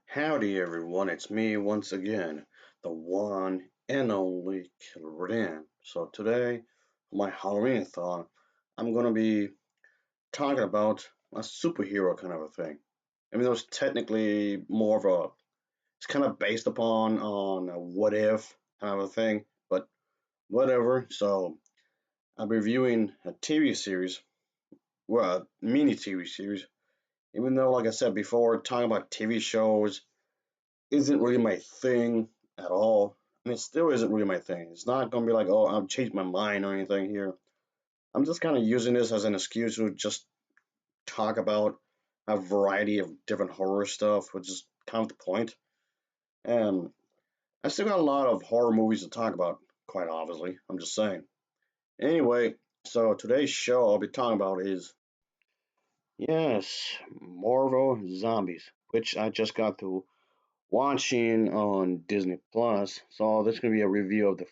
Howdy everyone, it's me once again, the one and only Killer Dan. So today, for my Halloween thought, I'm gonna be talking about a superhero kind of a thing. I mean, it was technically more of a, it's kind of based upon on a what if kind of a thing, but whatever. So I'm reviewing a TV series, well, a mini TV series. Even though, like I said before, talking about TV shows isn't really my thing at all. And it still isn't really my thing. It's not gonna be like, oh, I've changed my mind or anything here. I'm just kind of using this as an excuse to just talk about a variety of different horror stuff, which is kind of the point. And I still got a lot of horror movies to talk about, quite obviously. I'm just saying. Anyway, so today's show I'll be talking about is, yes, Marvel Zombies, which I just got to watching on Disney Plus. So this is gonna be a review of the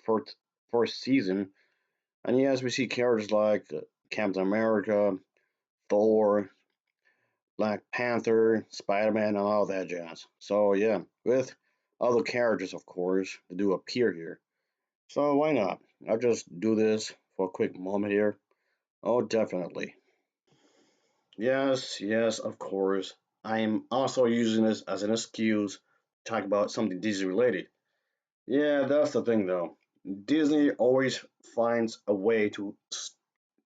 first season, and yes, we see characters like Captain America, Thor, Black Panther, Spider Man, and all that jazz. So yeah, with other characters, of course, that do appear here. So why not? I'll just do this for a quick moment here. Oh, definitely. Yes, yes, of course. I'm also using this as an excuse to talk about something Disney related. Yeah, that's the thing though. Disney always finds a way to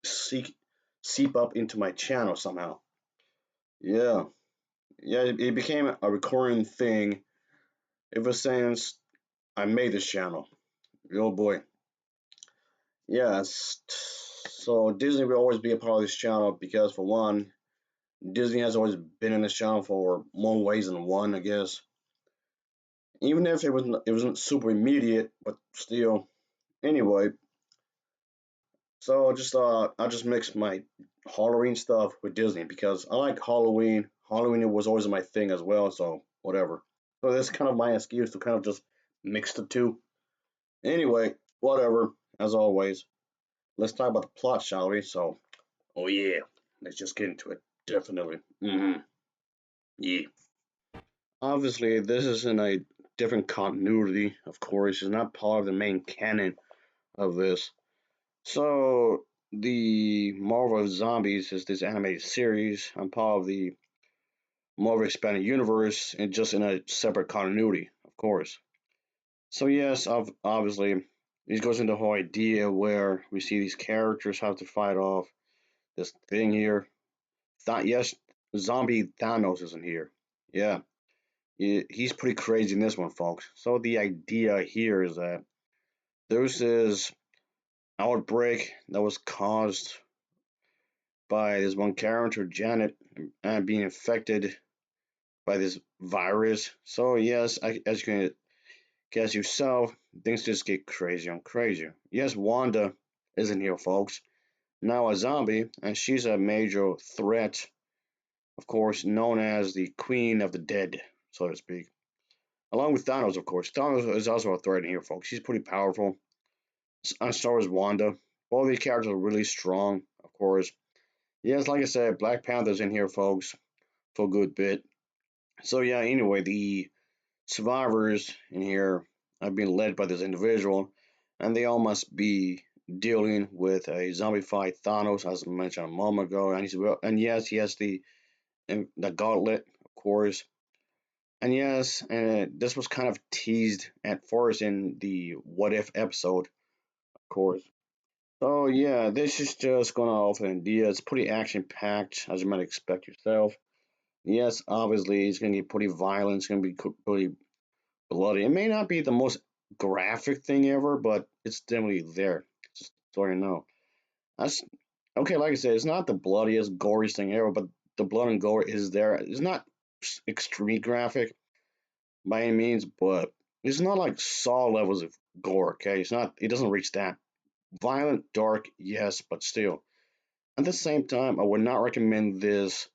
seek seep up into my channel somehow. Yeah, yeah, it became a recurring thing ever since I made this channel. Oh boy. Yes. So Disney will always be a part of this channel because for one, Disney has always been in this channel for more ways than one, I guess. Even if it wasn't super immediate, but still. Anyway, so I just mix my Halloween stuff with Disney because I like Halloween. Halloween was always my thing as well, so whatever. So that's kind of my excuse to kind of just mix the two. Anyway, whatever. As always, let's talk about the plot, shall we? So, oh yeah, let's just get into it. Definitely. Yeah. Obviously, this is in a different continuity. Of course, it's not part of the main canon of this. So the Marvel Zombies is this animated series. I'm part of the Marvel Expanded Universe and just in a separate continuity, of course. So yes, obviously, this goes into the whole idea where we see these characters have to fight off this thing here. Yes, zombie Thanos isn't here. Yeah, he's pretty crazy in this one, folks. So the idea here is that there's this outbreak that was caused by this one character, Janet, being infected by this virus. So yes, as you can guess yourself, things just get crazier and crazier. Yes, Wanda isn't here, folks. Now a zombie, and she's a major threat, of course, known as the Queen of the Dead, so to speak. Along with Thanos, of course. Thanos is also a threat in here, folks. She's pretty powerful. And so is Wanda. All these characters are really strong, of course. Yes, like I said, Black Panther's in here, folks, for a good bit. So yeah, anyway, the survivors in here are being led by this individual, and they all must be dealing with a zombified Thanos, as I mentioned a moment ago. And yes, he has the gauntlet, of course. And yes, this was kind of teased at first in the What If episode, of course. So yeah, this is just going to offer an idea. It's pretty action packed, as you might expect yourself. Yes, obviously, it's going to get pretty violent. It's going to be pretty bloody. It may not be the most graphic thing ever, but it's definitely there. Just so you know. That's okay. Like I said, it's not the bloodiest, goriest thing ever, but the blood and gore is there. It's not extremely graphic by any means, but it's not like Saw levels of gore. Okay, it's not. It doesn't reach that. Violent, dark, yes, but still. At the same time, I would not recommend this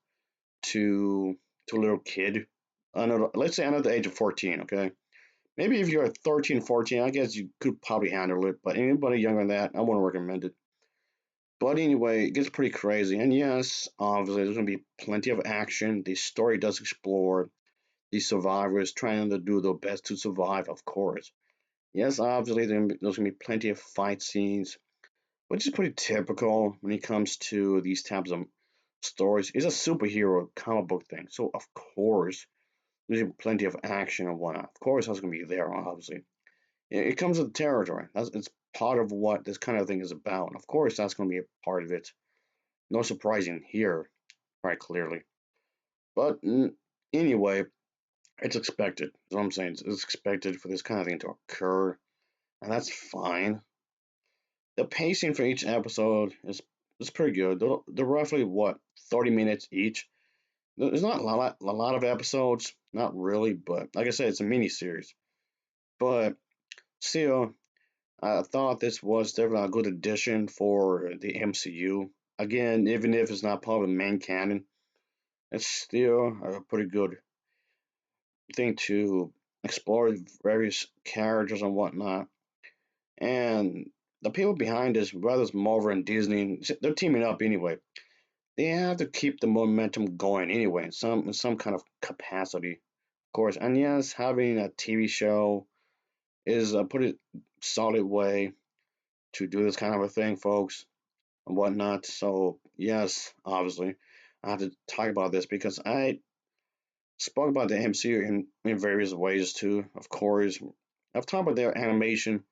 to a little kid. Let's say under the age of 14. Okay, maybe if you're 13, 14, I guess you could probably handle it. But anybody younger than that, I wouldn't recommend it. But anyway, it gets pretty crazy. And yes, obviously, there's going to be plenty of action. The story does explore the survivors trying to do their best to survive, of course. Yes, obviously there's gonna be plenty of fight scenes, which is pretty typical when it comes to these types of stories. It's a superhero comic book thing, so of course there's plenty of action and whatnot. Of course, that's gonna be there, obviously. It comes with the territory. It's part of what this kind of thing is about. And of course, that's gonna be a part of it. No surprising here, quite clearly. But anyway, it's expected. That's what I'm saying. It's expected for this kind of thing to occur, and that's fine. The pacing for each episode is pretty good. They're roughly what 30 minutes each. There's not a lot of episodes, not really, but like I said, it's a mini series. But still, I thought this was definitely a good addition for the MCU. Again, even if it's not part of the main canon, it's still a pretty good thing to explore various characters and whatnot. And the people behind this, whether it's Marvel and Disney, they're teaming up anyway. They have to keep the momentum going anyway, in some kind of capacity, of course. And yes, having a TV show is a pretty solid way to do this kind of a thing, folks, and whatnot. So yes, obviously, I have to talk about this because I spoke about the MCU in various ways too. Of course, I've talked about their animation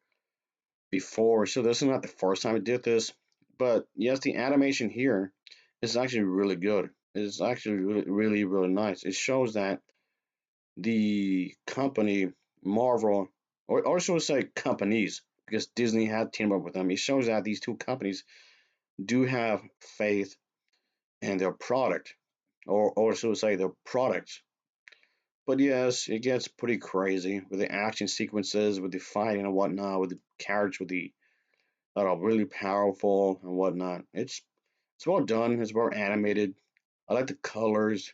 before, so this is not the first time I did this. But yes, the animation here is actually really good. It's actually really nice. It shows that the company Marvel, or should I say companies, because Disney had teamed up with them. It shows that these two companies do have faith in their product, or should I say their products. But yes, it gets pretty crazy with the action sequences, with the fighting and whatnot, with the characters, with the that are really powerful and whatnot. It's well done. It's well animated. I like the colors.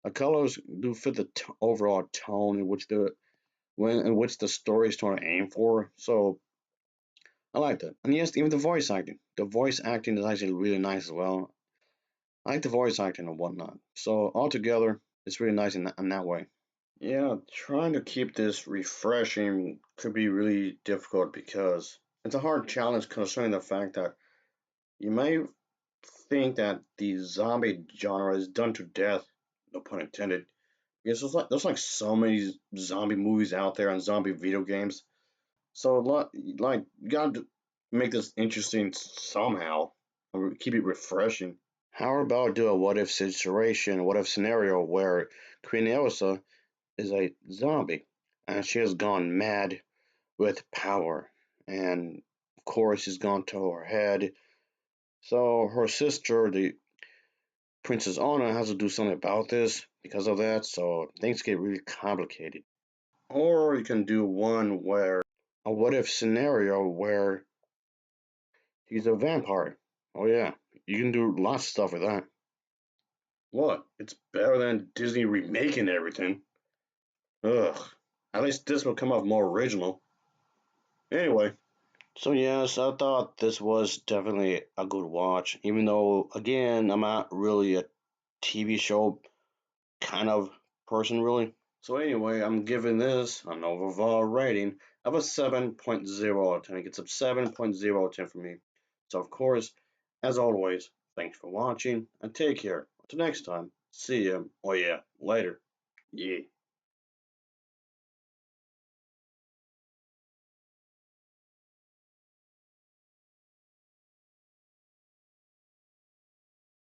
The colors do fit the overall tone in which the story is trying to aim for. So I like that. And yes, even the voice acting. The voice acting is actually really nice as well. I like the voice acting and whatnot. So altogether, it's really nice in that way. Yeah, trying to keep this refreshing could be really difficult because it's a hard challenge concerning the fact that you may think that the zombie genre is done to death, no pun intended. Because there's like so many zombie movies out there and zombie video games. So like you gotta make this interesting somehow, or keep it refreshing. How about do a what if situation, what if scenario where Queen Elsa is a zombie and she has gone mad with power, and of course she's gone to her head. So her sister, the Princess Anna, has to do something about this because of that. So things get really complicated. Or you can do one where a what if scenario where he's a vampire. Oh yeah, you can do lots of stuff with that. What? It's better than Disney remaking everything. Ugh. At least this will come off more original. Anyway, so yes, I thought this was definitely a good watch. Even though, again, I'm not really a TV show kind of person, really. So anyway, I'm giving this an overall rating of a 7.0 out of 10. It gets a 7.0 out of 10 for me. So of course, as always, thanks for watching and take care. Until next time, see ya. Oh yeah, later. Yeah.